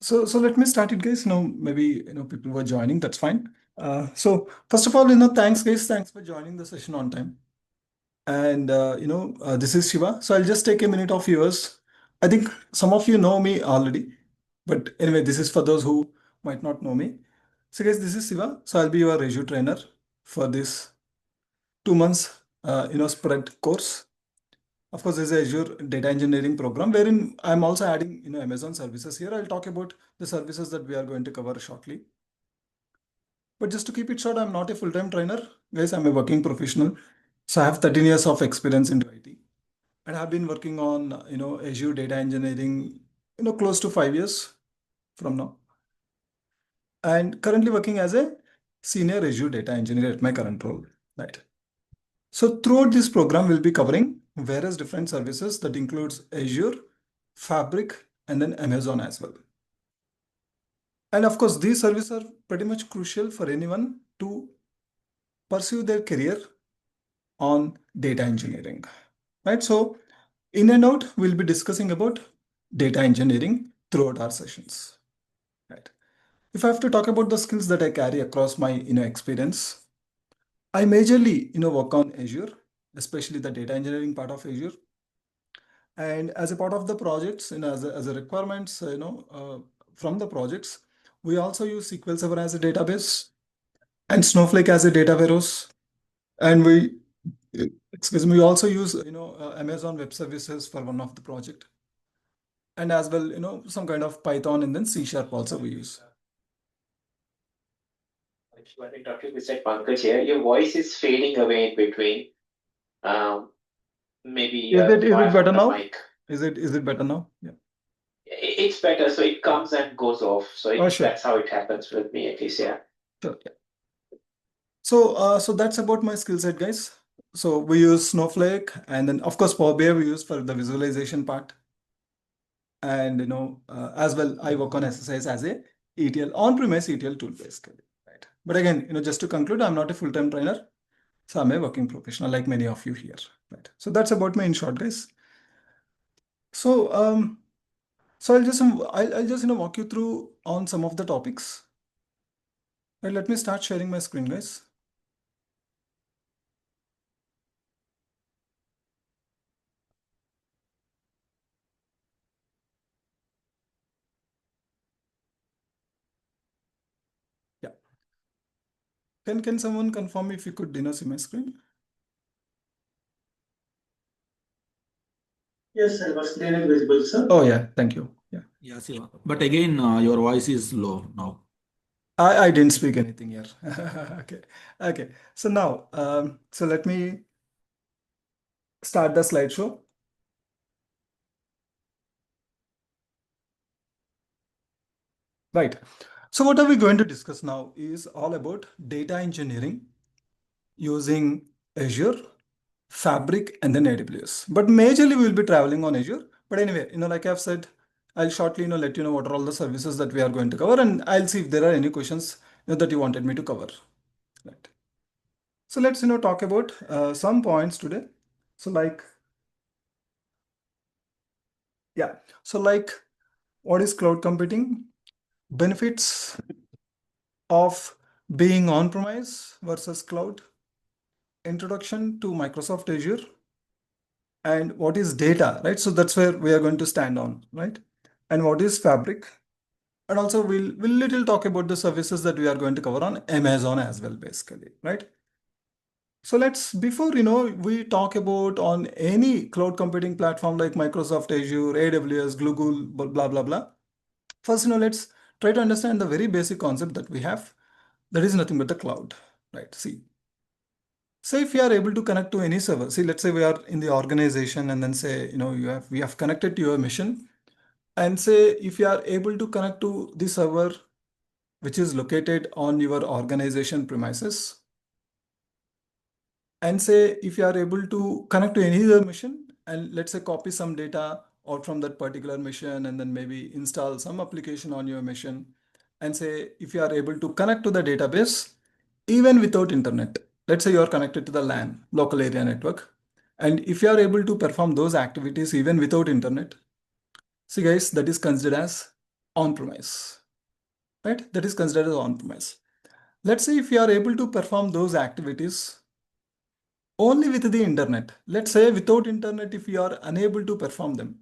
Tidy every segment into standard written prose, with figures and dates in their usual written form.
So let me start it, guys. Maybe people were joining. That's fine. So first of all, thanks, guys. Thanks for joining the session on time. And this is Shiva. So I'll just take a minute of yours. I think some of you know me already, but anyway, this is for those who might not know me. So guys, this is Shiva. So I'll be your Azure trainer for this 2 months, spread course. Of course, there's a Azure data engineering program wherein I'm also adding, Amazon services here. I'll talk about the services that we are going to cover shortly. But just to keep it short, I'm not a full-time trainer. Guys, I'm a working professional. So I have 13 years of experience into IT. And I've been working on, Azure data engineering, close to 5 years from now. And currently working as a senior Azure data engineer at my current role. Right. So throughout this program, we'll be covering various different services that includes Azure, Fabric, and then Amazon as well. And of course, these services are pretty much crucial for anyone to pursue their career on data engineering, right? So in and out, we'll be discussing about data engineering throughout our sessions, right? If I have to talk about the skills that I carry across my, experience, I majorly, work on Azure, especially the data engineering part of Azure. And as a part of the projects, as a requirements, from the projects, we also use SQL Server as a database and Snowflake as a data warehouse. And we also use, Amazon Web Services for one of the project. And as well, some kind of Python and then C# also we use. Dr. Mr. Pankaj here. Your voice is fading away in between. Maybe Is it far better from the now? mic. Is it better now? Yeah. It's better. So it comes and goes off. So Oh, sure. that's how it happens with me, at least. Yeah. Sure. Yeah. So that's about my skill set, guys. So we use Snowflake, and then of course Power BI we use for the visualization part. And as well, I work on SSIS as a ETL on-premise ETL tool basically, right? But again, just to conclude, I'm not a full-time trainer, so I'm a working professional like many of you here, right? So that's about me in short, guys. So I'll just walk you through on some of the topics. Right, let me start sharing my screen, guys. Yeah. Can someone confirm if you could see my screen? Yes, sir. Your screen is visible, sir. Oh yeah, thank you. Yeah. Yeah, Siva. But again, your voice is low now. I didn't speak anything here. Okay. Okay. So now, so let me start the slideshow. Right. So what are we going to discuss now is all about data engineering using Azure, Fabric, and then AWS. But majorly we'll be traveling on Azure. But anyway, like I've said, I'll shortly, let you know what are all the services that we are going to cover, and I'll see if there are any questions that you wanted me to cover. Right. So let's, talk about some points today. So yeah. So what is cloud computing? Benefits of being on-premise versus cloud. Introduction to Microsoft Azure. And what is data, right? So that's where we are going to stand on, right? And what is Fabric? And also we'll little talk about the services that we are going to cover on Amazon as well, basically, right? So before, we talk about on any cloud computing platform like Microsoft Azure, AWS, Google, blah, blah, blah. First, let's try to understand the very basic concept that we have. That is nothing but the cloud, right? See, say if you are able to connect to any server, see, let's say we are in the organization and then say, we have connected to your mission, and say if you are able to connect to the server which is located on your organization premises, and say if you are able to connect to any other mission and let's say copy some data out from that particular mission and then maybe install some application on your mission, and say if you are able to connect to the database even without internet, let's say you are connected to the LAN, local area network, and if you are able to perform those activities even without internet, see guys, that is considered as on-premise, right? That is considered as on-premise. Let's say if you are able to perform those activities only with the internet. Let's say without internet, if you are unable to perform them,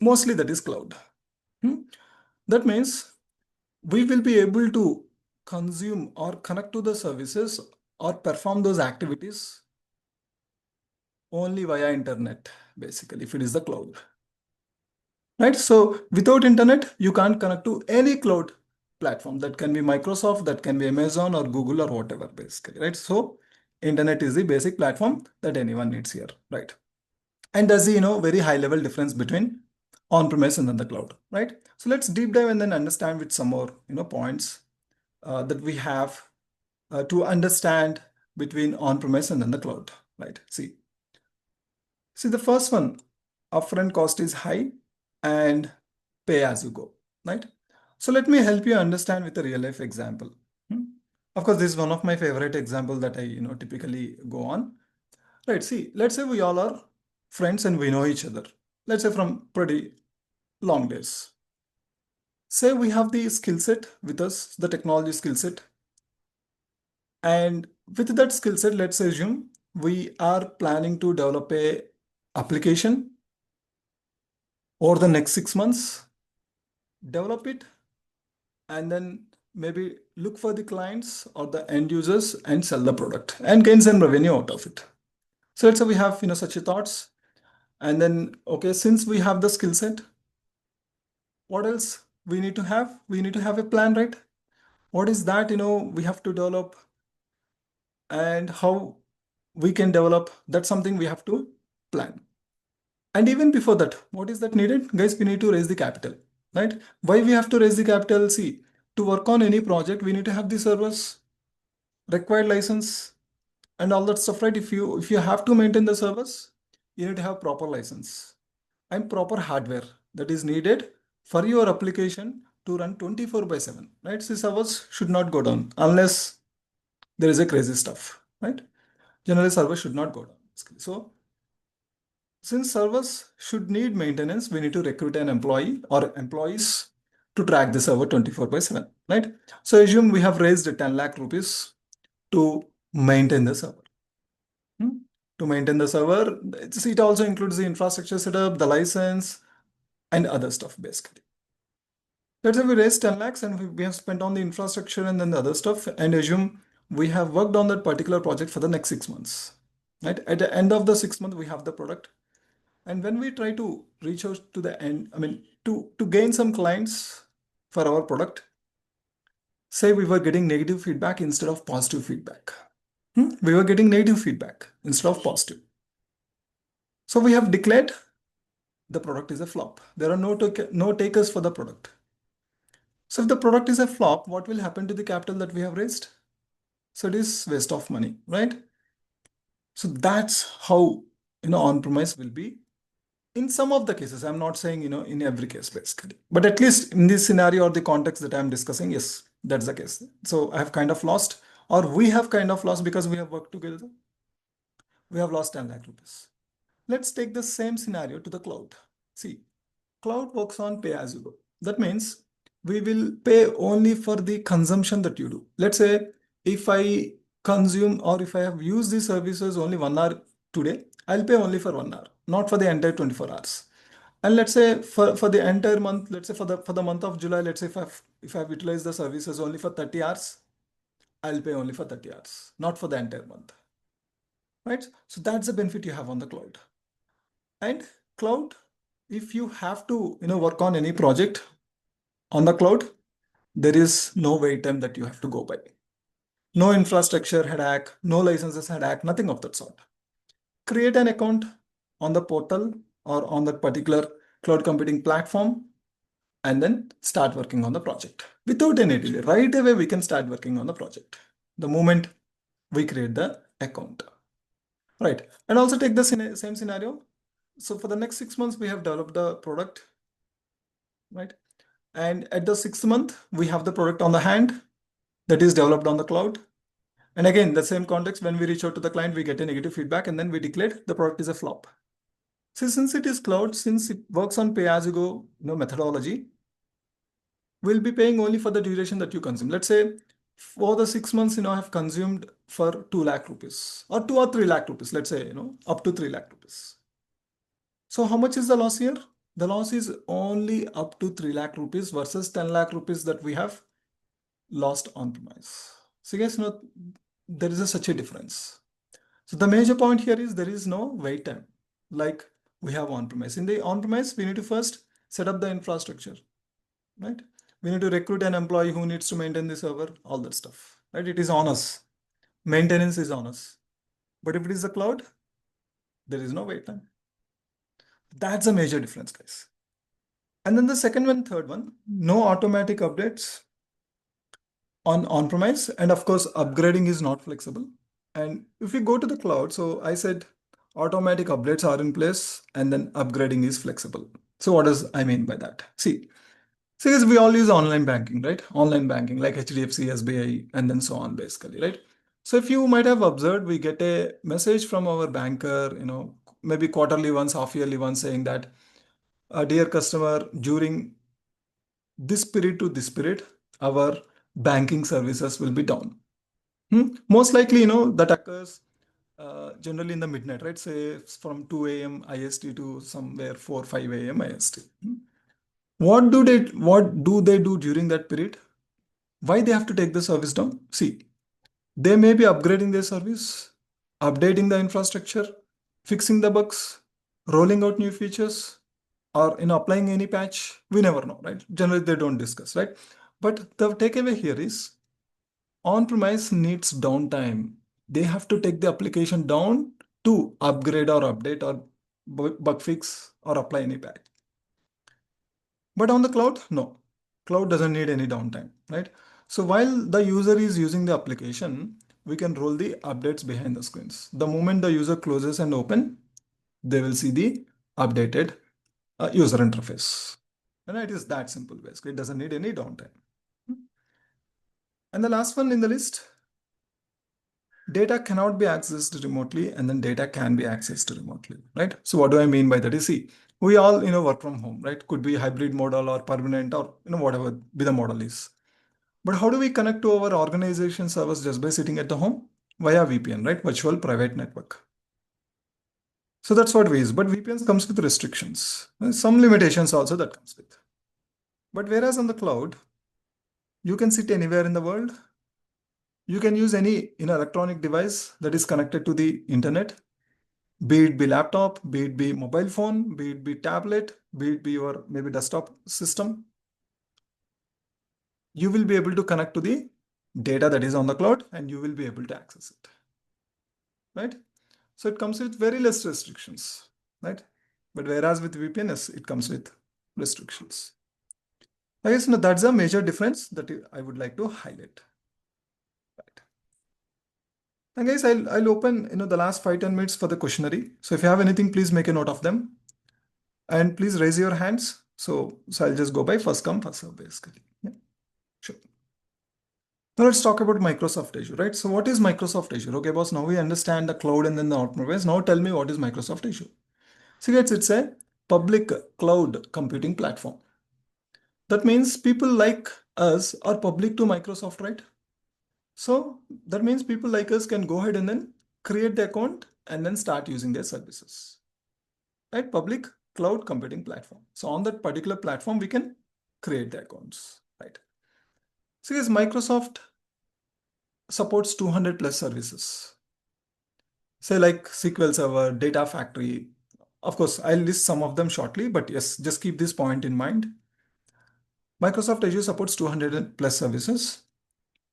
mostly that is cloud. That means we will be able to consume or connect to the services or perform those activities only via internet, basically, if it is the cloud. Right? So without internet, you can't connect to any cloud platform. That can be Microsoft, that can be Amazon or Google or whatever, basically, right? So internet is the basic platform that anyone needs here, right? And there's the, very high level difference between on-premise and then the cloud, right? So let's deep dive and then understand with some more, points that we have to understand between on-premise and then the cloud, right? See, the first one, upfront cost is high and pay as you go, right? So let me help you understand with a real life example. Of course, this is one of my favorite example that I, typically go on. Right, see, let's say we all are friends and we know each other. Let's say from pretty long days. Say we have the skill set with us, the technology skill set. And with that skill set, let's assume we are planning to develop a application over the next 6 months, develop it, and then maybe look for the clients or the end users and sell the product and gain some revenue out of it. So let's say we have, such a thoughts. And then, okay, since we have the skill set, what else we need to have? We need to have a plan, right? What is that, we have to develop and how we can develop. That's something we have to plan. And even before that, what is that needed? Guys, we need to raise the capital, right? Why we have to raise the capital? See, to work on any project, we need to have the servers, required license, and all that stuff, right? If you have to maintain the servers, you need to have proper license and proper hardware that is needed for your application to run 24/7, right? So servers should not go down unless there is a crazy stuff, right? Generally, servers should not go down. So since servers should need maintenance, we need to recruit an employee or employees to track the server 24/7, right? So assume we have raised 10 lakh rupees to maintain the server. To maintain the server, it also includes the infrastructure setup, the license, and other stuff, basically. Let's say we raised 10 lakhs and we have spent on the infrastructure and then the other stuff, and assume we have worked on that particular project for the next 6 months, right? At the end of the 6 month, we have the product. And when we try to reach out to the end, to gain some clients for our product, say we were getting negative feedback instead of positive feedback. We were getting negative feedback instead of positive. So we have declared the product is a flop. There are no takers for the product. So if the product is a flop, what will happen to the capital that we have raised? So it is waste of money, right? So that's how, on-premise will be in some of the cases. I'm not saying, in every case, basically, but at least in this scenario or the context that I'm discussing, yes, that's the case. So I have kind of lost, or we have kind of lost because we have worked together. We have lost 10 lakh rupees. Let's take the same scenario to the cloud. See, cloud works on pay as you go. That means we will pay only for the consumption that you do. Let's say if I consume or if I have used these services only 1 hour today, I'll pay only for 1 hour, not for the entire 24 hours. And let's say for the entire month, let's say for the month of July, let's say if I've utilized the services only for 30 hours, I'll pay only for 30 hours, not for the entire month. Right? So that's the benefit you have on the cloud. And cloud, if you have to, work on any project on the cloud, there is no wait time that you have to go by. No infrastructure headache, no licenses headache, nothing of that sort. Create an account on the portal or on that particular cloud computing platform, and then start working on the project without any delay. Right away, we can start working on the project the moment we create the account. Right. And also take the same scenario. So for the next 6 months, we have developed the product, right? And at the 6th month, we have the product on the hand that is developed on the cloud. And again, the same context, when we reach out to the client, we get a negative feedback, and then we declared the product is a flop. So since it is cloud, since it works on pay as you go, methodology, will be paying only for the duration that you consume. Let's say for the 6 months, I have consumed for 2 lakh rupees or 2 or 3 lakh rupees, let's say, up to 3 lakh rupees. So how much is the loss here? The loss is only up to 3 lakh rupees versus 10 lakh rupees that we have lost on premise. So guys, there is such a difference. So the major point here is there is no wait time like we have on premise. In the on premise, we need to first set up the infrastructure, right? We need to recruit an employee who needs to maintain the server, all that stuff, right? It is on us. Maintenance is on us. But if it is the cloud, there is no wait time. That's a major difference, guys. And then the second one, third one, no automatic updates on on-premise. And of course, upgrading is not flexible. And if we go to the cloud, so I said automatic updates are in place and then upgrading is flexible. So what does I mean by that? See, because we all use online banking, right? Online banking like HDFC, SBI, and then so on basically, right? So if you might have observed, we get a message from our banker, maybe quarterly once, half yearly once saying that, dear customer, during this period to this period, our banking services will be down. Most likely, that occurs generally in the midnight, right? Say from 2 a.m. IST to somewhere 4, 5 a.m. IST. What do they do during that period? Why they have to take the service down? See, they may be upgrading their service, updating the infrastructure, fixing the bugs, rolling out new features, or applying any patch. We never know, right? Generally, they don't discuss, right? But the takeaway here is on-premise needs downtime. They have to take the application down to upgrade or update or bug fix or apply any patch. But on the cloud, no. Cloud doesn't need any downtime, right? So while the user is using the application, we can roll the updates behind the screens. The moment the user closes and open, they will see the updated user interface. And it is that simple, basically. It doesn't need any downtime. And the last one in the list, data cannot be accessed remotely and then data can be accessed remotely, right? So what do I mean by that? You see, we all, work from home, right? Could be hybrid model or permanent or, whatever be the model is. But how do we connect to our organization servers just by sitting at the home? Via VPN, right? Virtual private network. So that's what we use. But VPN comes with restrictions. Some limitations also that comes with. But whereas on the cloud, you can sit anywhere in the world. You can use any electronic device that is connected to the internet, be it be laptop, be it be mobile phone, be it be tablet, be it be your maybe desktop system. You will be able to connect to the data that is on the cloud and you will be able to access it, right? So it comes with very less restrictions, right? But whereas with VPNs, it comes with restrictions. I guess that's a major difference that I would like to highlight. Right. And guys, I'll open the last 5-10 minutes for the questionnaire. So if you have anything, please make a note of them. And please raise your hands. So I'll just go by first come, first serve basically. Yeah, sure. Now let's talk about Microsoft Azure, right? So what is Microsoft Azure? Okay, boss, now we understand the cloud and then the on-premise. Now tell me what is Microsoft Azure? See, guys, it's a public cloud computing platform. That means people like us are public to Microsoft, right? So that means people like us can go ahead and then create the account and then start using their services, right? Public cloud computing platform. So on that particular platform, we can create the accounts, right? So yes, Microsoft supports 200 plus services. Say like SQL Server, Data Factory. Of course, I'll list some of them shortly, but yes, just keep this point in mind. Microsoft Azure supports 200 plus services.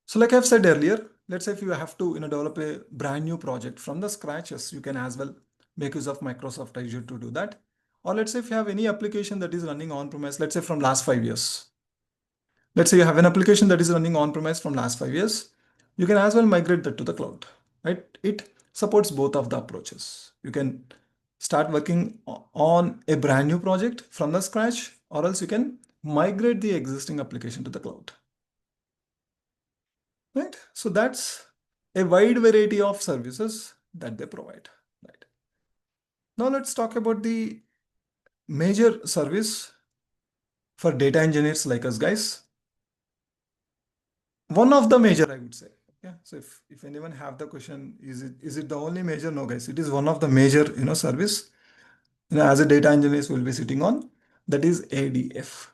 So like I've said earlier, let's say if you have to develop a brand new project from the scratch, yes, you can as well make use of Microsoft Azure to do that. Or let's say if you have any application that is running on-premise, let's say from last 5 years. Let's say you have an application that is running on-premise from last 5 years. You can as well migrate that to the cloud, right? It supports both of the approaches. You can start working on a brand new project from the scratch, or else you can migrate the existing application to the cloud. Right? So that's a wide variety of services that they provide. Right? Now let's talk about the major service for data engineers like us, guys. one of the major, I would say. Yeah. So if anyone have the question, is it the only major? No, guys. It is one of the major, service, as a data engineers will be sitting on. That is ADF.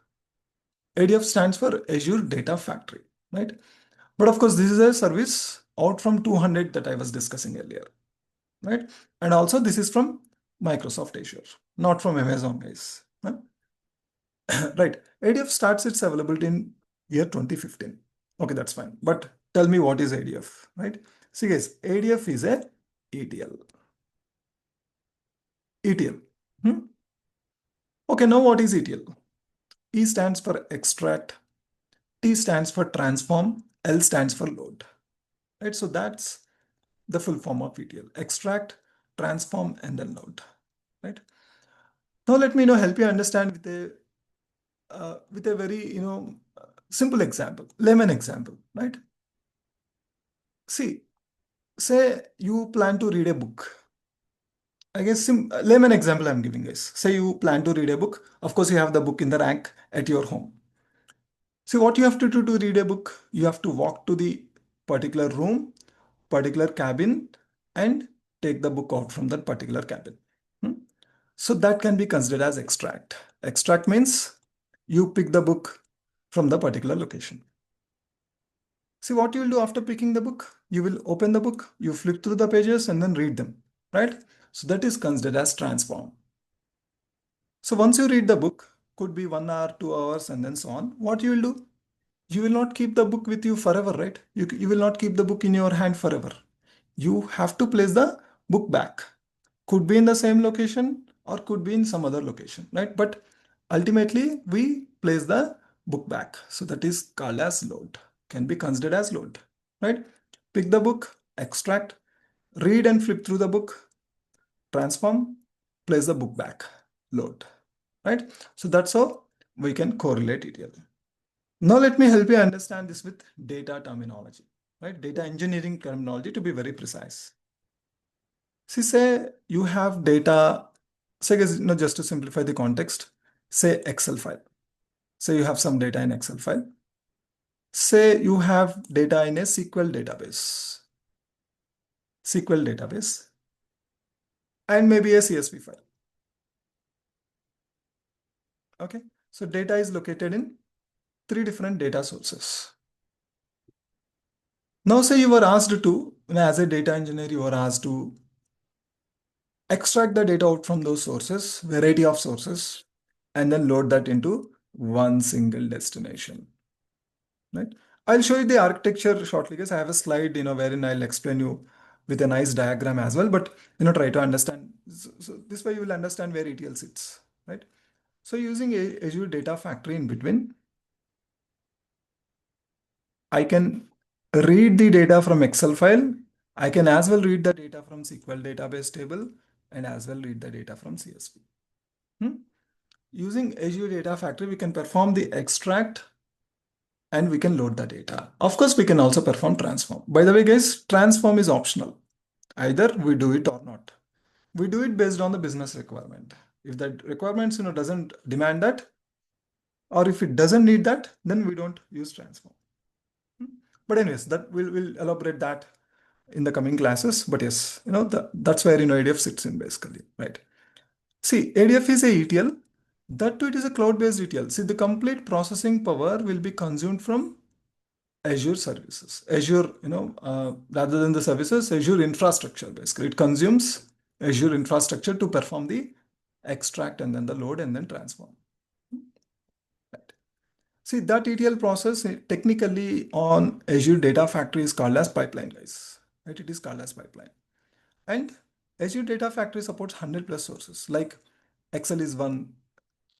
ADF stands for Azure Data Factory, right? But of course, this is a service out from 200 that I was discussing earlier, right? And also this is from Microsoft Azure, not from Amazon, guys. Huh? Right. ADF starts its availability in year 2015. Okay, that's fine. But tell me, what is ADF, right? See, guys, ADF is a ETL. ETL. Hmm? Okay, now what is ETL? E stands for extract, T stands for transform, L stands for load, right? So that's the full form of ETL: extract, transform, and then load, right? Now let me help you understand with a very simple example, layman example, right? See, say you plan to read a book. I guess layman example I'm giving is, say you plan to read a book. Of course, you have the book in the rack at your home. See, what you have to do to read a book, you have to walk to the particular room, particular cabin, and take the book out from that particular cabin. Hmm? So that can be considered as extract. Extract means you pick the book from the particular location. See, what you will do after picking the book, you will open the book, you flip through the pages and then read them, right? So that is considered as transform. So once you read the book, could be 1 hour, 2 hours, and then so on, what you will do? You will not keep the book with you forever, right? You will not keep the book in your hand forever. You have to place the book back. Could be in the same location or could be in some other location, right? But ultimately, we place the book back. So that is called as load, can be considered as load, right? Pick the book, extract, read and flip through the book, transform, place the book back, load, right? So that's how we can correlate ETL. Now let me help you understand this with data terminology, right? Data engineering terminology, to be very precise. See, say you have data, say, just to simplify the context, say Excel file. Say you have some data in Excel file. Say you have data in a SQL database, and maybe a CSV file. Okay, so data is located in 3 different data sources. Now, say you were asked to, as a data engineer, you were asked to extract the data out from those sources, variety of sources, and then load that into one single destination, right? I'll show you the architecture shortly, because I have a slide, wherein I'll explain you with a nice diagram as well, but, try to understand. So this way you will understand where ETL sits, right? So using Azure Data Factory in between, I can read the data from Excel file. I can as well read the data from SQL database table and as well read the data from CSV. Using Azure Data Factory, we can perform the extract and we can load the data. Of course, we can also perform transform. By the way, guys, transform is optional. Either we do it or not. We do it based on the business requirement. If that requirements doesn't demand that, or if it doesn't need that, then we don't use transform. But anyways, that we'll elaborate that in the coming classes. But yes, that's where ADF sits in basically, right? See, ADF is a ETL. That too, it is a cloud-based ETL. See, the complete processing power will be consumed from Azure services. Azure, rather than the services, Azure infrastructure basically. It consumes Azure infrastructure to perform the extract and then the load and then transform. Right. See, that ETL process technically on Azure Data Factory is called as pipeline, guys. Right? It is called as pipeline. And Azure Data Factory supports 100 plus sources, like Excel is 1,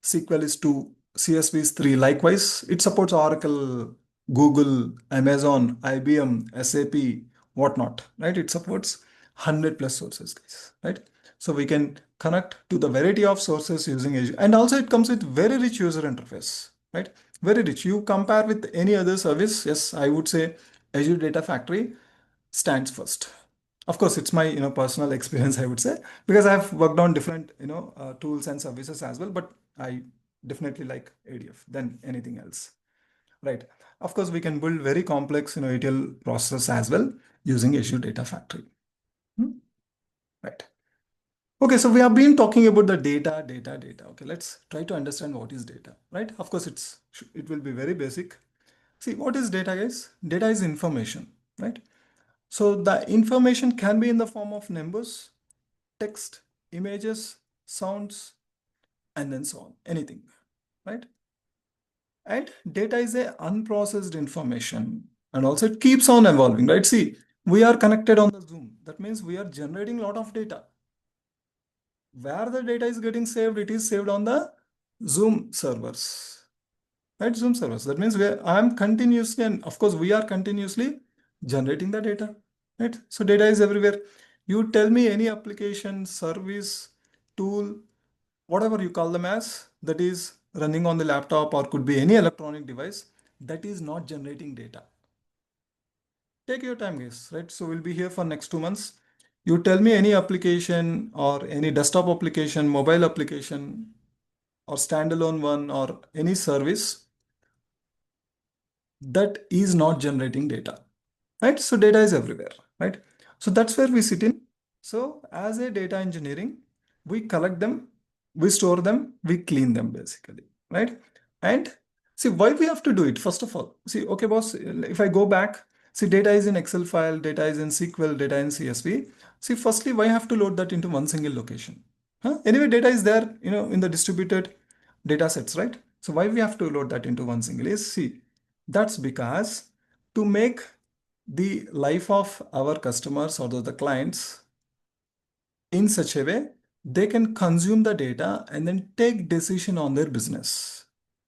SQL is 2, CSV is 3. Likewise, it supports Oracle, Google, Amazon, IBM, SAP, whatnot, right? It supports 100 plus sources, guys, right? So we can connect to the variety of sources using Azure. And also it comes with very rich user interface, right? Very rich. You compare with any other service, yes, I would say Azure Data Factory stands first. Of course, it's my personal experience, I would say, because I've worked on different tools and services as well, but I definitely like ADF than anything else, right? Of course, we can build very complex, ETL process as well using Azure Data Factory. Right. Okay, so we have been talking about the data. Okay, let's try to understand what is data, right? Of course, it will be very basic. See, what is data, guys? Data is information, right? So the information can be in the form of numbers, text, images, sounds, and then so on, anything, right? And data is a unprocessed information, and also it keeps on evolving, right? See, we are connected on the Zoom. That means we are generating a lot of data. Where the data is getting saved, it is saved on the Zoom servers, right? Zoom servers. That means I am continuously, and of course we are continuously generating the data, right? So data is everywhere. You tell me any application, service, tool, whatever you call them as, that is running on the laptop or could be any electronic device that is not generating data. Take your time, guys, right? So we'll be here for next 2 months. You tell me any application or any desktop application, mobile application, or standalone one, or any service that is not generating data, right? So data is everywhere, right? So that's where we sit in. So as a data engineering, we collect them, we store them, we clean them basically, right? And see why we have to do it. First of all, see, okay, boss, if I go back, see, data is in Excel file, data is in SQL, data in CSV. See, firstly, why have to load that into one single location? Anyway, data is there, in the distributed data sets, right? So why we have to load that into one single is, see, that's because to make the life of our customers or the clients in such a way they can consume the data and then take decision on their business.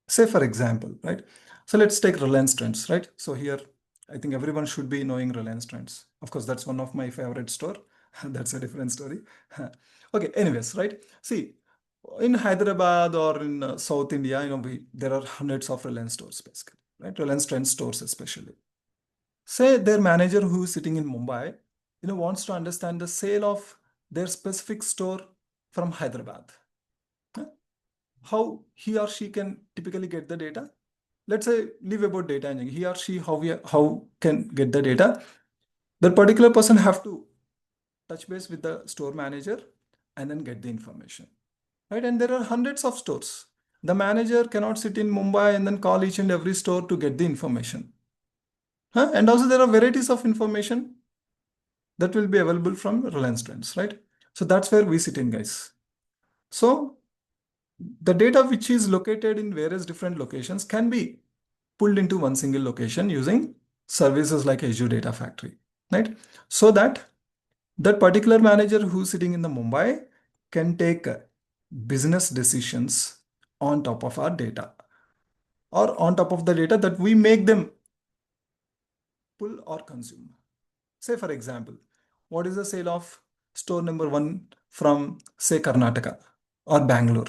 Say for example, right? So let's take Reliance Trends, right? So here, I think everyone should be knowing Reliance Trends. Of course, that's one of my favorite store. That's a different story. Okay, anyways, right? See, in Hyderabad or in South India, there are hundreds of Reliance stores basically, right? Reliance Trends stores especially. Say their manager who is sitting in Mumbai, wants to understand the sale of their specific store from Hyderabad. How he or she can typically get the data? Let's say leave about data engineering. He or she how can get the data? That particular person have to touch base with the store manager and then get the information, right? And there are hundreds of stores. The manager cannot sit in Mumbai and then call each and every store to get the information. And also there are varieties of information that will be available from Reliance Trends, right? So that's where we sit in, guys. So the data which is located in various different locations can be pulled into one single location using services like Azure Data Factory, right? So that particular manager who's sitting in the Mumbai can take business decisions on top of our data, or on top of the data that we make them pull or consume. Say for example, what is the sale of store number 1 from, say, Karnataka or Bangalore?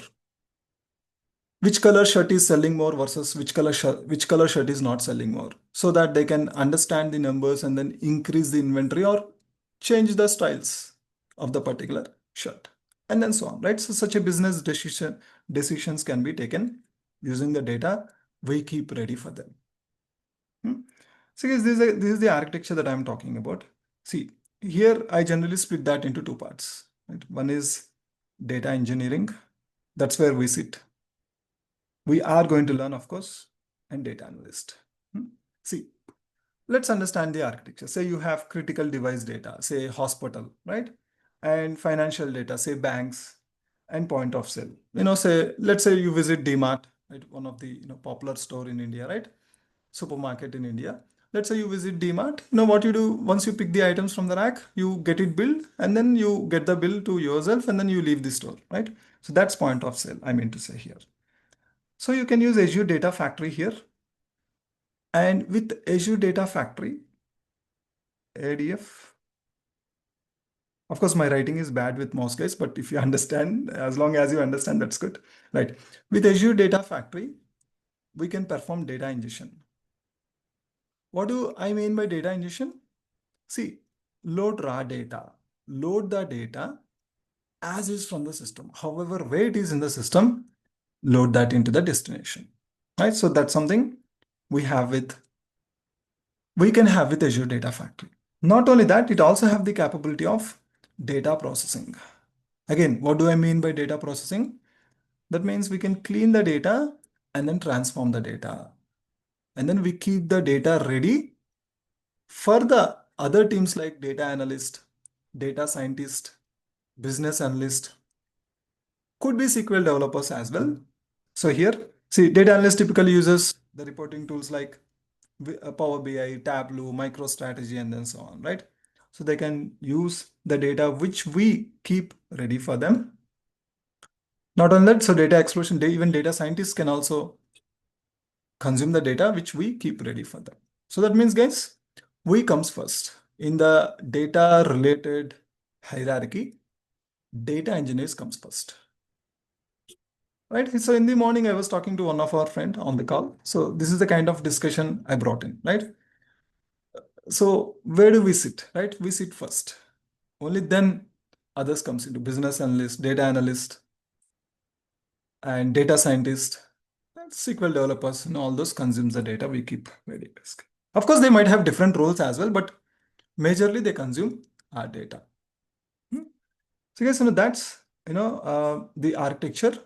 Which color shirt is selling more versus which color shirt is not selling more, so that they can understand the numbers and then increase the inventory or change the styles of the particular shirt, and then so on, right? So such a business decisions can be taken using the data we keep ready for them. So guys, this is the architecture that I'm talking about. See, here I generally split that into 2 parts, right? One is data engineering. That's where we sit. We are going to learn, of course, and data analyst. See, let's understand the architecture. Say you have critical device data, say hospital, right? And financial data, say banks, and point of sale. Let's say you visit DMart, right? One of the popular store in India, right? Supermarket in India. Let's say you visit DMart. What you do once you pick the items from the rack, you get it billed, and then you get the bill to yourself, and then you leave the store, right? So that's point of sale, I mean to say here. So you can use Azure Data Factory here. And with Azure Data Factory, ADF, of course, my writing is bad with mouse, guys, but if you understand, as long as you understand, that's good, right? With Azure Data Factory, we can perform data ingestion. What do I mean by data ingestion? See, load raw data, load the data as is from the system. However, where it is in the system, load that into the destination, right? So that's something we can have with Azure Data Factory. Not only that, it also have the capability of data processing. Again, what do I mean by data processing? That means we can clean the data and then transform the data. And then we keep the data ready for the other teams like data analyst, data scientist, business analyst, could be SQL developers as well. So here, see, data analyst typically uses the reporting tools like Power BI, Tableau, MicroStrategy, and then so on, right? So they can use the data which we keep ready for them. Not only that, so data exploration, even data scientists can also consume the data which we keep ready for them. So that means, guys, we comes first in the data related hierarchy. Data engineers comes first, right? So in the morning, I was talking to one of our friend on the call. So this is the kind of discussion I brought in, right? So where do we sit, right? We sit first. Only then others comes into business analyst, data analyst, and data scientist, and SQL developers, and all those consumes the data we keep ready. Of course, they might have different roles as well, but majorly they consume our data. So guys, that's the architecture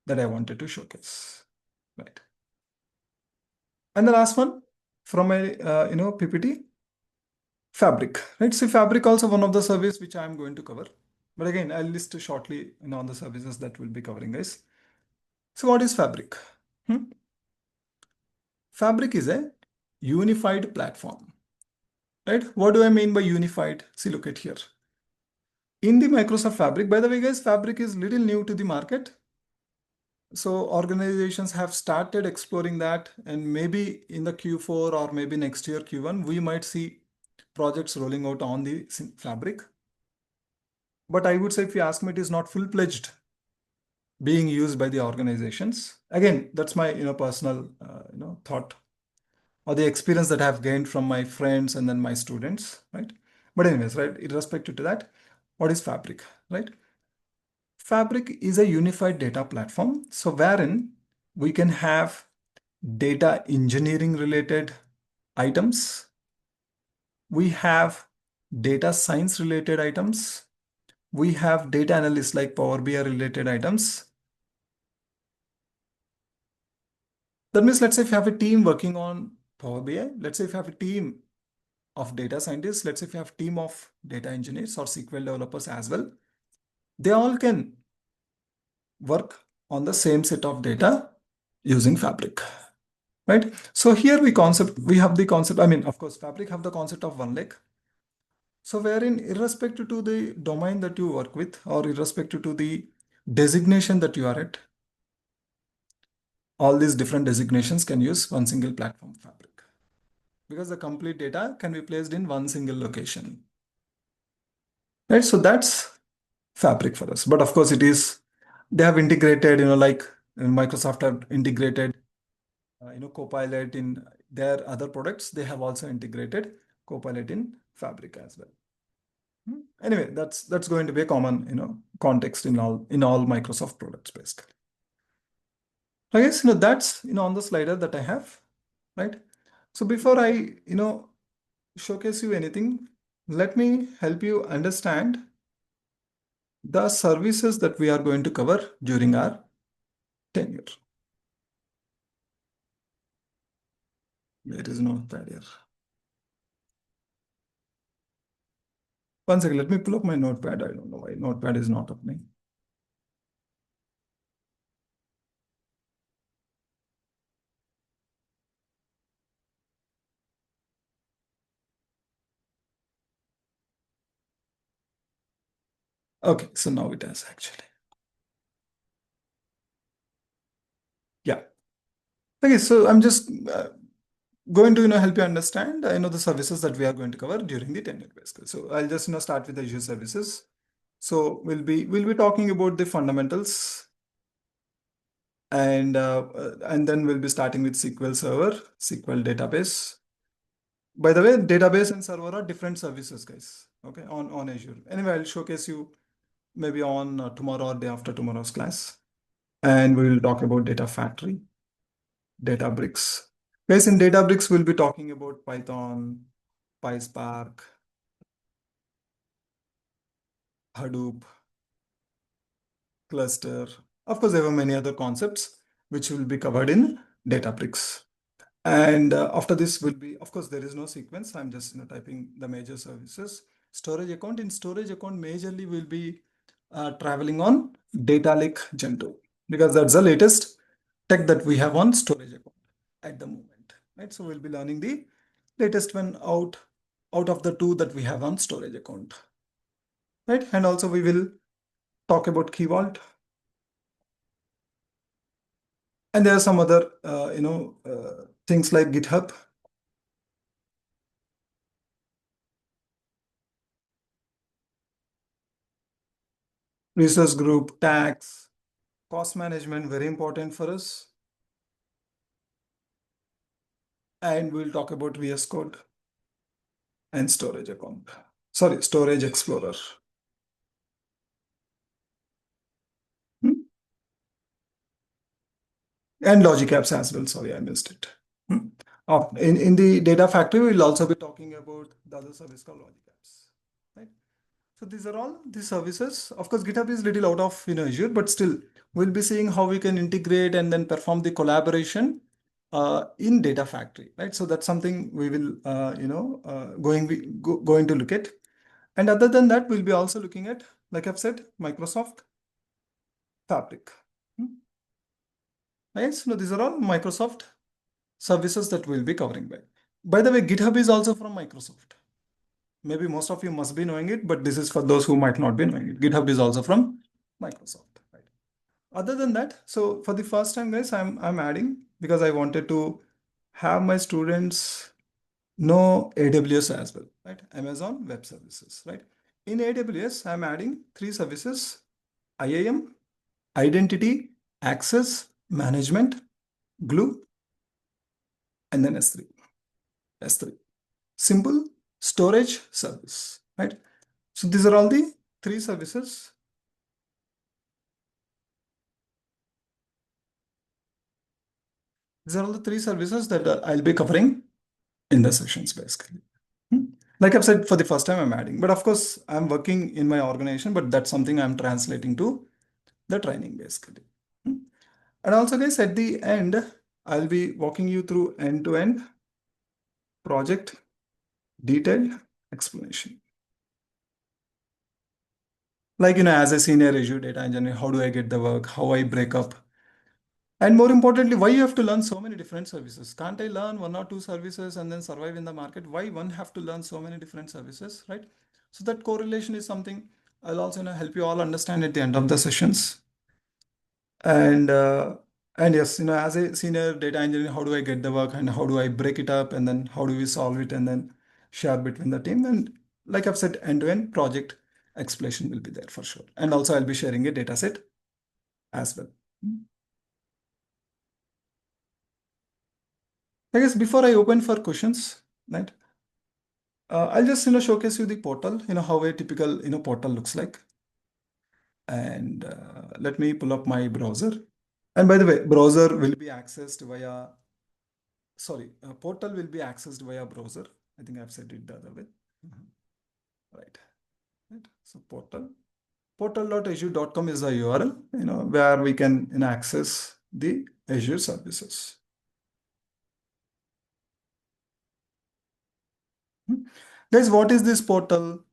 that I wanted to showcase, right? And the last one from my PPT, Fabric, right? So Fabric also one of the service which I'm going to cover, but again I'll list shortly on the services that we'll be covering, guys. So what is Fabric? Fabric is a unified platform, right? What do I mean by unified? See, look at here. In the Microsoft Fabric, by the way, guys, Fabric is little new to the market. So organizations have started exploring that, and maybe in the Q4 or maybe next year Q1, we might see projects rolling out on the Fabric. But I would say, if you ask me, it is not full-fledged being used by the organizations. Again, that's my personal thought or the experience that I've gained from my friends and then my students, right? But anyways, right, irrespective to that, what is Fabric, right? Fabric is a unified data platform. So wherein we can have data engineering related items. We have data science related items. We have data analysts like Power BI related items. That means, let's say if you have a team working on Power BI, let's say if you have a team of data scientists, let's say if you have a team of data engineers or SQL developers as well, they all can work on the same set of data using Fabric, right? So here we have the concept, I mean, of course, Fabric have the concept of one lake. So wherein irrespective to the domain that you work with or irrespective to the designation that you are at, all these different designations can use one single platform Fabric, because the complete data can be placed in one single location, right? So that's Fabric for us. But of course, they have integrated, like Microsoft have integrated, Copilot in their other products. They have also integrated Copilot in Fabric as well. Anyway, that's going to be a common, context in all Microsoft products, basically. I guess, that's, on the slider that I have, right? So before I, showcase you anything, let me help you understand the services that we are going to cover during our tenure. There is no notepad here. One second, let me pull up my notepad. I don't know why notepad is not opening. Okay, so now it has actually. Yeah. Okay, so I'm just going to help you understand the services that we are going to cover during the tenure, basically. So I'll just start with the Azure services. So we'll be talking about the fundamentals, and then we'll be starting with SQL Server, SQL database. By the way, database and server are different services, guys. Okay, on Azure. Anyway, I'll showcase you maybe on tomorrow or day after tomorrow's class, and we will talk about Data Factory, Databricks. Guys, in Databricks, we'll be talking about Python, PySpark, Hadoop, cluster. Of course, there were many other concepts which will be covered in Databricks. And after this will be, of course, there is no sequence. I'm just typing the major services. Storage account. In storage account, majorly will be traveling on Data Lake Gen 2 because that's the latest tech that we have on storage account at the moment. Right. So we'll be learning the latest one out of the two that we have on storage account. Right. And also we will talk about Key Vault. And there are some other, things like GitHub. Resource group, tax, cost management, very important for us. And we'll talk about VS Code and storage account. Sorry, storage explorer. And logic apps as well. Sorry, I missed it. In the data factory, we'll also be talking about the other service called logic apps. Right? So these are all the services. Of course, GitHub is little out of Azure, but still we'll be seeing how we can integrate and then perform the collaboration in data factory, right? So that's something we will going to look at. And other than that, we'll be also looking at, like I've said, Microsoft Fabric. Right? So these are all Microsoft services that we'll be covering. By the way, GitHub is also from Microsoft. Maybe most of you must be knowing it, but this is for those who might not be knowing it. GitHub is also from Microsoft. Right? Other than that, so for the first time, guys, I'm adding because I wanted to have my students know AWS as well, right? Amazon Web Services, right? In AWS, I'm adding 3 services: IAM, Identity, Access Management, Glue, and then S3. S3. Simple storage service, right? So these are all the 3 services. These are all the 3 services that I'll be covering in the sessions, basically. Like I've said, for the first time, I'm adding. But of course, I'm working in my organization, but that's something I'm translating to the training, basically. And also, guys, at the end, I'll be walking you through end-to-end project detailed explanation. Like, as a senior Azure data engineer, how do I get the work? How I break up? And more importantly, why you have to learn so many different services? Can't I learn 1 or 2 services and then survive in the market? Why one have to learn so many different services, right? So that correlation is something I'll also help you all understand at the end of the sessions. And yes, as a senior data engineer, how do I get the work and how do I break it up and then how do we solve it and then share between the team? And like I've said, end-to-end project explanation will be there for sure. And also I'll be sharing a data set as well. I guess before I open for questions, right? I'll just showcase you the portal, how a typical portal looks like. And let me pull up my browser. And by the way, browser will be accessed via, sorry, portal will be accessed via browser. I think I've said it the other way. Right. So portal.azure.com is the URL, where we can access the Azure services. Guys, what is this portal?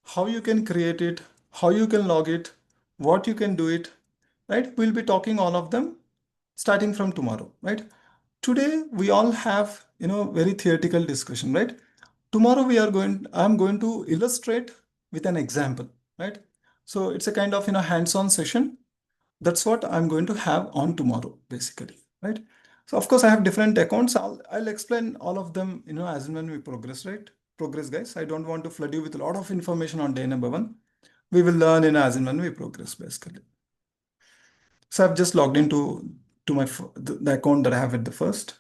How you can create it, how you can log it, what you can do it, right? We'll be talking all of them starting from tomorrow, right? Today we all have, very theoretical discussion, right? Tomorrow I'm going to illustrate with an example, right? So it's a kind of, hands-on session. That's what I'm going to have on tomorrow, basically, right? So of course I have different accounts. I'll explain all of them, as and when we progress, right? Progress, guys. I don't want to flood you with a lot of information on day number 1. We will learn as and when we progress, basically. So I've just logged into the account that I have at the first.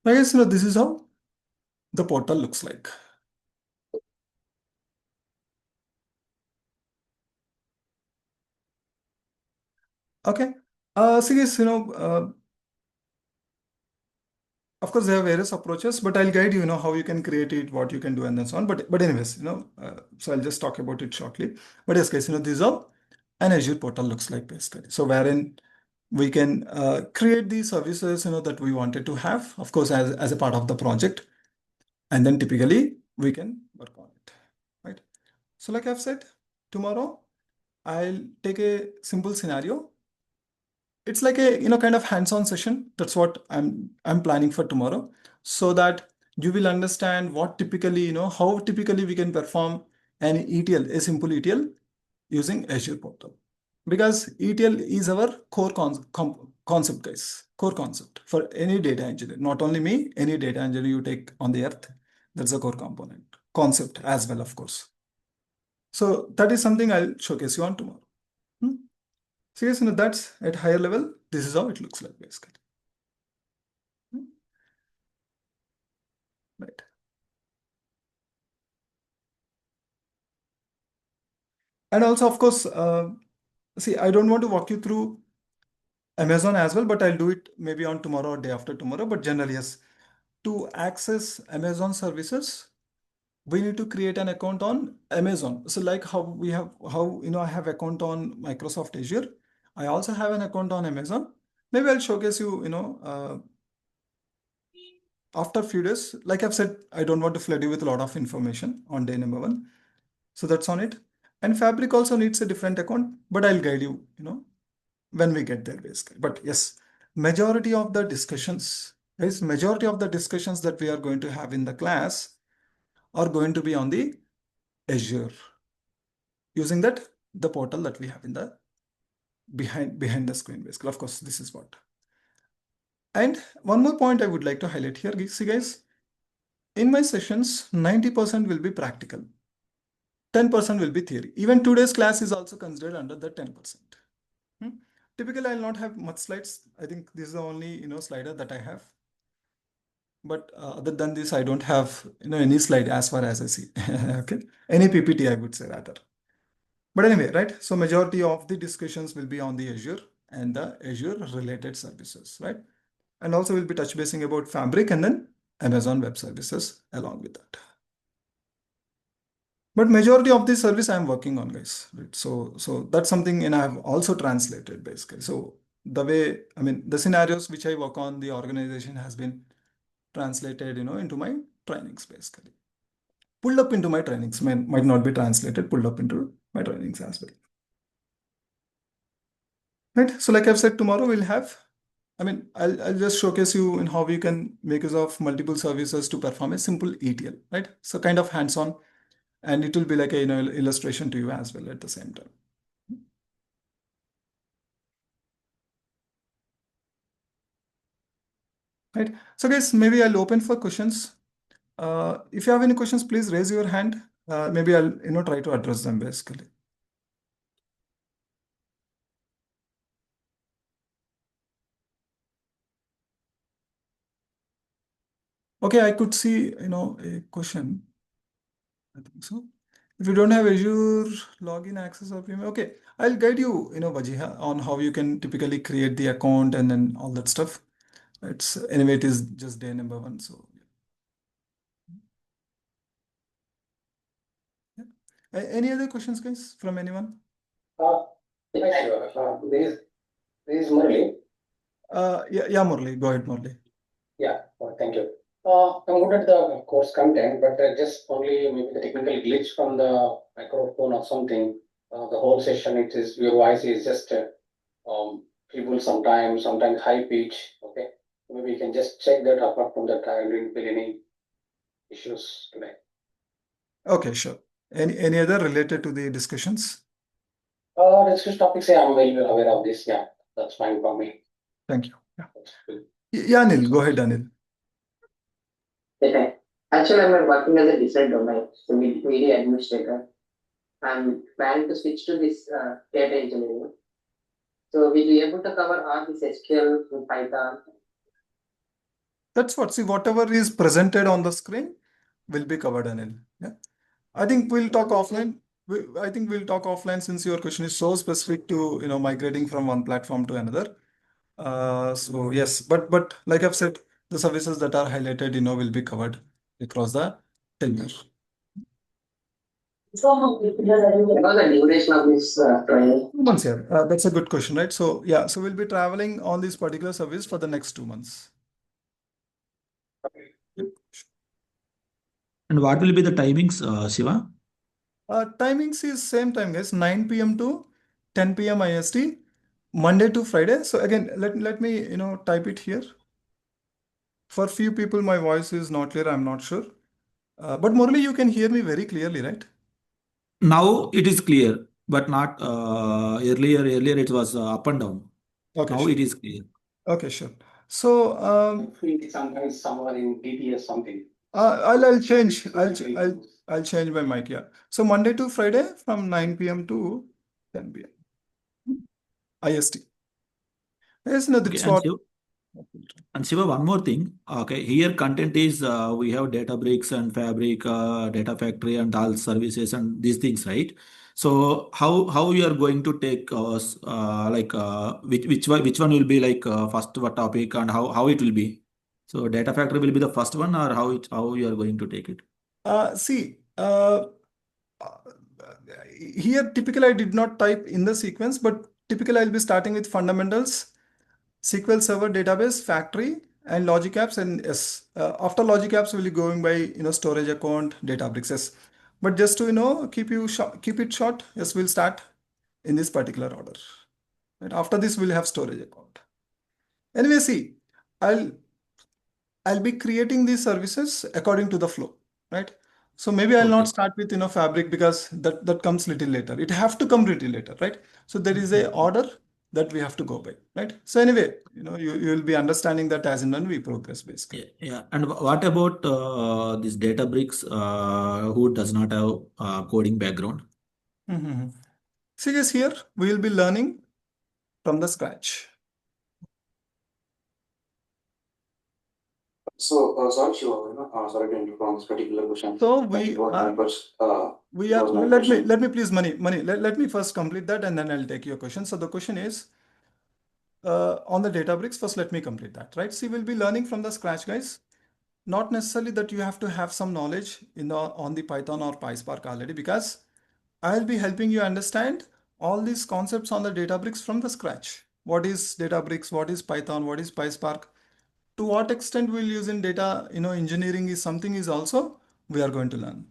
I guess, this is how the portal looks like. Okay. So guys, of course, there are various approaches, but I'll guide you, how you can create it, what you can do, and then so on. But anyways, so I'll just talk about it shortly. But yes, guys, this is how an Azure portal looks like basically. So wherein we can create the services, that we wanted to have, of course, as a part of the project, and then typically we can work on it, right? So like I've said, tomorrow I'll take a simple scenario. It's like a kind of hands-on session. That's what I'm planning for tomorrow, so that you will understand what typically how typically we can perform an ETL, a simple ETL using Azure portal, because ETL is our core concept, guys. Core concept for any data engineer, not only me, any data engineer you take on the earth, that's a core component concept as well, of course. So that is something I'll showcase you on tomorrow. So yes, that's at higher level. This is how it looks like basically. Right. And also, of course, see, I don't want to walk you through Amazon as well, but I'll do it maybe on tomorrow or day after tomorrow. But generally, yes, to access Amazon services, we need to create an account on Amazon. So like how I have account on Microsoft Azure, I also have an account on Amazon. Maybe I'll showcase you, after a few days. Like I've said, I don't want to flood you with a lot of information on day number 1. So that's on it. And Fabric also needs a different account, but I'll guide you, when we get there basically. But yes, majority of the discussions that we are going to have in the class are going to be on the Azure, using the portal that we have in the behind the screen basically. Of course, this is what. And one more point I would like to highlight here. See guys, in my sessions, 90% will be practical. 10% will be theory. Even today's class is also considered under the 10%. Typically, I'll not have much slides. I think this is the only slider that I have. But other than this, I don't have any slide as far as I see. Okay, any PPT I would say rather. But anyway, right? So majority of the discussions will be on the Azure and the Azure related services, right? And also we'll be touch basing about Fabric and then Amazon Web Services along with that. But majority of the service I'm working on, guys. Right? So that's something I've also translated basically. So the way, the scenarios which I work on, the organization has been translated, into my trainings basically. Pulled up into my trainings, might not be translated, pulled up into my trainings as well. Right. So like I've said, tomorrow we'll have, I'll just showcase you in how you can make use of multiple services to perform a simple ETL, right? So kind of hands-on. And it will be like a illustration to you as well at the same time. Right. So guys, maybe I'll open for questions. If you have any questions, please raise your hand. Maybe I'll try to address them basically. Okay, I could see a question. I think so. If you don't have Azure login access or premium, okay, I'll guide you, Vajiha, on how you can typically create the account and then all that stuff. Anyway, it is just day number 1. So yeah. Any other questions, guys, from anyone? This is Murali. Yeah, Murli. Go ahead, Murli. Yeah, thank you. I'm good at the course content, but just only maybe the technical glitch from the microphone or something. The whole session, your voice is just feeble sometimes high pitch. Okay, maybe you can just check that. Apart from that, I didn't feel any issues today. Okay, sure. Any other related to the discussions? Discuss topics. Yeah, I'm well aware of this. Yeah, that's fine for me. Thank you. Yeah, Anil, go ahead, Anil. Okay. Actually, I'm working as a design domain, so media administrator. I'm planning to switch to this data engineering. So we'll be able to cover all this SQL and Python. That's what, see, whatever is presented on the screen will be covered, Anil. Yeah. I think we'll talk offline. I think we'll talk offline since your question is so specific to, migrating from one platform to another. So yes, but like I've said, the services that are highlighted, will be covered across the tenure. About the duration of this training. 2 months, yeah. That's a good question, right? So yeah, so we'll be traveling on this particular service for the next 2 months. Yep. And what will be the timings, Shiva? Timings is same time, guys, 9 p.m. to 10 p.m. IST, Monday to Friday. So again, let me, type it here. For few people, my voice is not clear. I'm not sure. But Murali, you can hear me very clearly, right? Now it is clear, but not earlier. Earlier it was up and down. Okay, Now sure. it is clear. Okay, sure. So Sometimes somewhere in DTS something. I'll change. I'll change my mic. Yeah. So Monday to Friday from 9 p.m. to 10 p.m. IST. Yes, no, Okay, that's and what. Shiva, one more thing. Okay, here content is we have Databricks and Fabric, Data Factory, and all services and these things, right? So how you are going to take like which one will be like first topic and how it will be? So Data Factory will be the first one, or how you are going to take it? See, here typically I did not type in the sequence, but typically I'll be starting with fundamentals, SQL Server Database, Factory, and Logic Apps, and yes. After Logic Apps, we'll be going by storage account, Databricks. Yes. But just to keep it short, yes, we'll start in this particular order. Right? After this, we'll have storage account. Anyway, see, I'll be creating these services according to the flow, right? So maybe I'll not Okay. start with Fabric because that comes little later. It have to come little later, right? So there is a order that we have to go by, right? So anyway, you will be understanding that as and when we progress, basically. Yeah. And what about this Databricks who does not have coding background? Mm-hmm. See, guys, here we will be learning from the scratch. So, sorry, Shiva, sorry to interrupt on this particular question. So But we it was are. my first, We it are. was my Let me question. please, Mani. Let me first complete that, and then I'll take your question. So the question is on the Databricks. First, let me complete that, right? See, we'll be learning from the scratch, guys. Not necessarily that you have to have some knowledge on the Python or PySpark already, because I'll be helping you understand all these concepts on the Databricks from the scratch. What is Databricks? What is Python? What is PySpark? To what extent we'll use in data, engineering is something is also we are going to learn.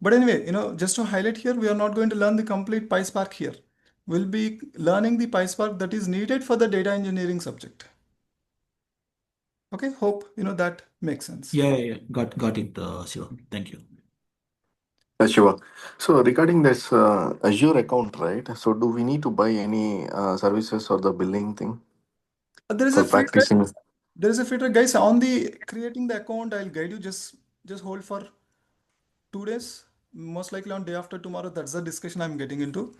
But anyway, just to highlight here, we are not going to learn the complete PySpark here. We'll be learning the PySpark that is needed for the data engineering subject. Okay, hope that makes sense. Yeah. Got it, Shiva. Thank you. Shiva. So, regarding this Azure account, right? So, do we need to buy any services or the billing thing There is a for free trial. practicing? There is a free trial, guys. On the creating the account, I'll guide you. Just hold for 2 days. Most likely on day after tomorrow. That's the discussion I'm getting into.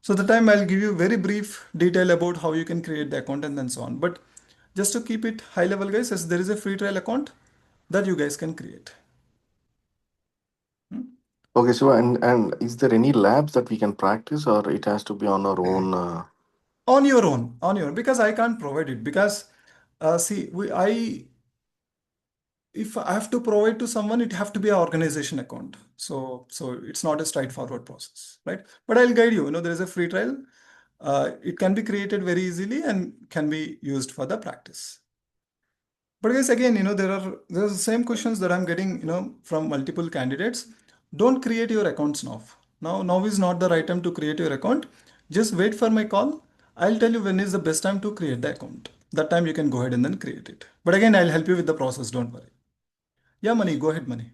So the time I'll give you very brief detail about how you can create the account and then so on. But just to keep it high level, guys, as there is a free trial account that you guys can create. Okay, so and is there any labs that we can practice, or it has to be on our own? On your own, because I can't provide it, because see, if I have to provide to someone, it have to be an organization account. So it's not a straightforward process, right? But I'll guide you. There is a free trial. It can be created very easily and can be used for the practice. But guys, again, there's the same questions that I'm getting, from multiple candidates. Don't create your accounts now. Now is not the right time to create your account. Just wait for my call. I'll tell you when is the best time to create the account. That time you can go ahead and then create it. But again, I'll help you with the process. Don't worry. Yeah, Mani, go ahead, Mani.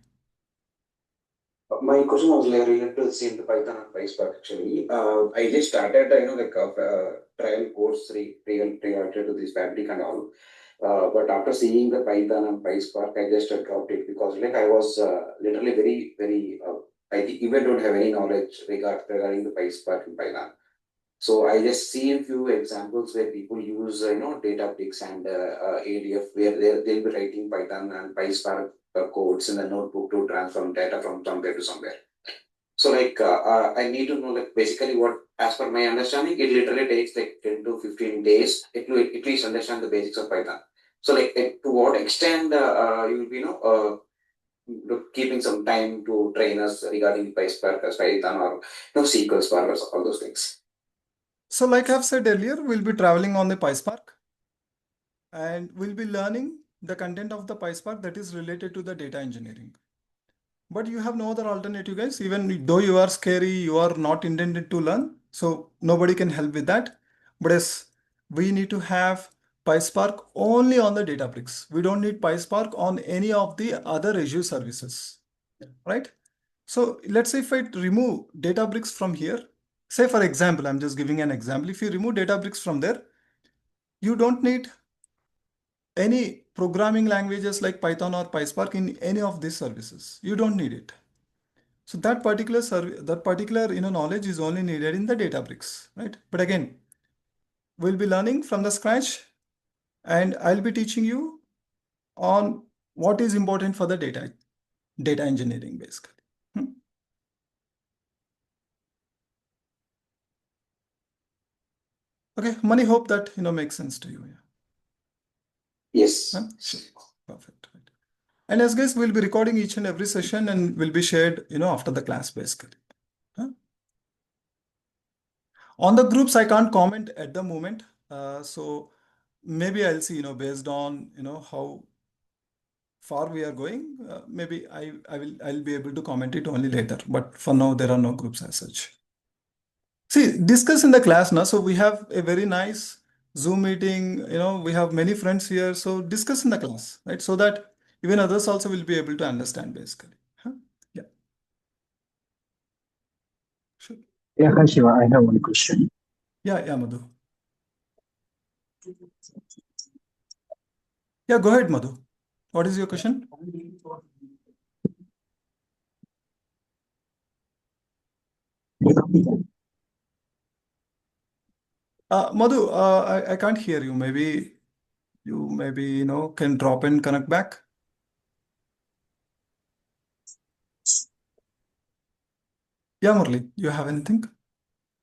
My question was related to the same, the Python and PySpark actually. I just started, trial course related to this fabric and all. But after seeing the Python and PySpark, I just dropped it because like I was literally very, very, I even don't have any knowledge regarding the PySpark and Python. So I just see a few examples where people use Databricks and ADF, where they'll be writing Python and PySpark codes in the notebook to transform data from somewhere to somewhere. So I need to know basically what, as per my understanding, it literally takes 10 to 15 days to at least understand the basics of Python. So to what extent you will be keeping some time to train us regarding PySpark, Python, or SQL Spark, or all those things. So like I've said earlier, we'll be traveling on the PySpark and we'll be learning the content of the PySpark that is related to the data engineering. But you have no other alternative, guys. Even though you are scary, you are not intended to learn. So nobody can help with that. But yes, we need to have PySpark only on the Databricks. We don't need PySpark on any of the other Azure services, right? So let's say if I remove Databricks from here, say for example, I'm just giving an example. If you remove Databricks from there, you don't need any programming languages like Python or PySpark in any of these services. You don't need it. So that particular knowledge is only needed in the Databricks, right? But again, we'll be learning from the scratch, and I'll be teaching you on what is important for the data engineering, basically. Okay, Mani, hope that makes sense to you. Yeah. Yes. Sure. Perfect. Right. And as guys, we'll be recording each and every session and will be shared, after the class, basically. Huh? On the groups, I can't comment at the moment. So maybe I'll see, based on, how far we are going, maybe I'll be able to comment it only later. But for now, there are no groups as such. See, discuss in the class now. So we have a very nice Zoom meeting. We have many friends here. So discuss in the class, right? So that even others also will be able to understand, basically. Huh? Yeah. Sure. Yeah, hi Shiva, I have one question. Yeah, Madhu. Yeah, go ahead, Madhu. What is your question? Madhu, I can't hear you. Maybe you can drop and connect back. Yeah, Murli, you have anything?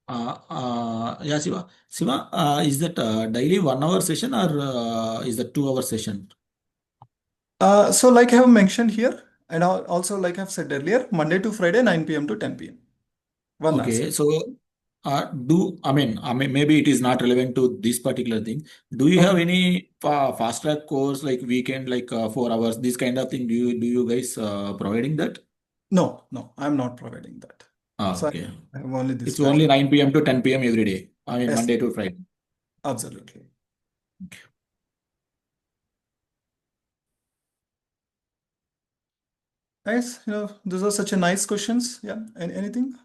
Yeah, Siva. Siva, is that daily 1 hour session or is that 2 hour session? So like I have mentioned here, and also like I've said earlier, Monday to Friday, 9 p.m. to 10 p.m. 1 hour. Okay, so maybe it is not relevant to this particular thing. Do you have Okay. any fast track course like weekend, like 4 hours, this kind of thing? Do you guys providing that? No, I'm not providing that. So Okay. I have only this It's batch. only 9 p.m. to 10 p.m. every day. Yes, Monday to Friday. absolutely. Nice. Those are such a nice questions. Yeah. Anything?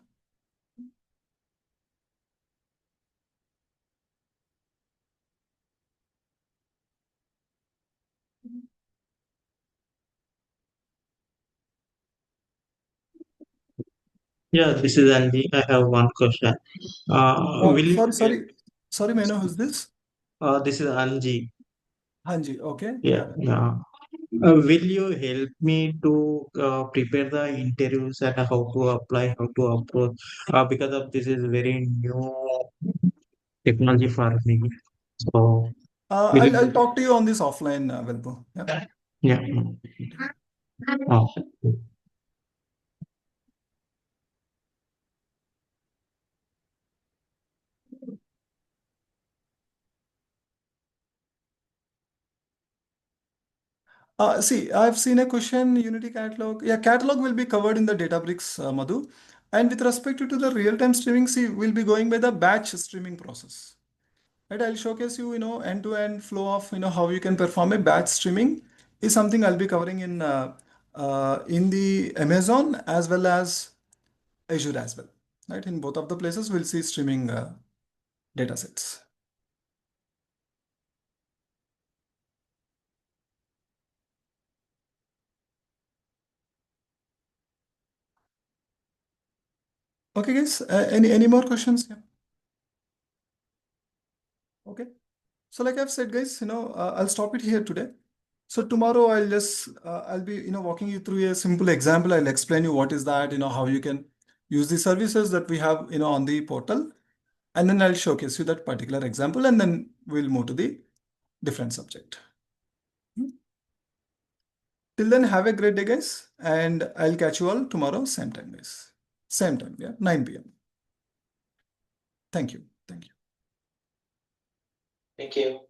Yeah, this is Andy. I have one question. Will you Sorry, may I know who's this? this is Anji. Hanji. Okay. Yeah, yeah. Will you help me to prepare the interviews and how to apply, how to approach? Because of this is very new technology for me. So will I'll you? talk to you on this offline, Velpo. Yeah. Yeah. Oh. See, I've seen a question, Unity catalog. Yeah, catalog will be covered in the Databricks, Madhu. And with respect to the real-time streaming, see, we'll be going by the batch streaming process. Right, I'll showcase you, end-to-end flow of, how you can perform a batch streaming is something I'll be covering in the Amazon as well as Azure as well. Right, in both of the places, we'll see streaming data sets. Okay, guys, any more questions? Yeah. So like I've said, guys, I'll stop it here today. So tomorrow I'll be, walking you through a simple example. I'll explain you what is that, how you can use the services that we have, on the portal. And then I'll showcase you that particular example, and then we'll move to the different subject. Till then, have a great day, guys. And I'll catch you all tomorrow, same time, guys. Same time, yeah, 9 p.m. Thank you. Thank you. Thank you.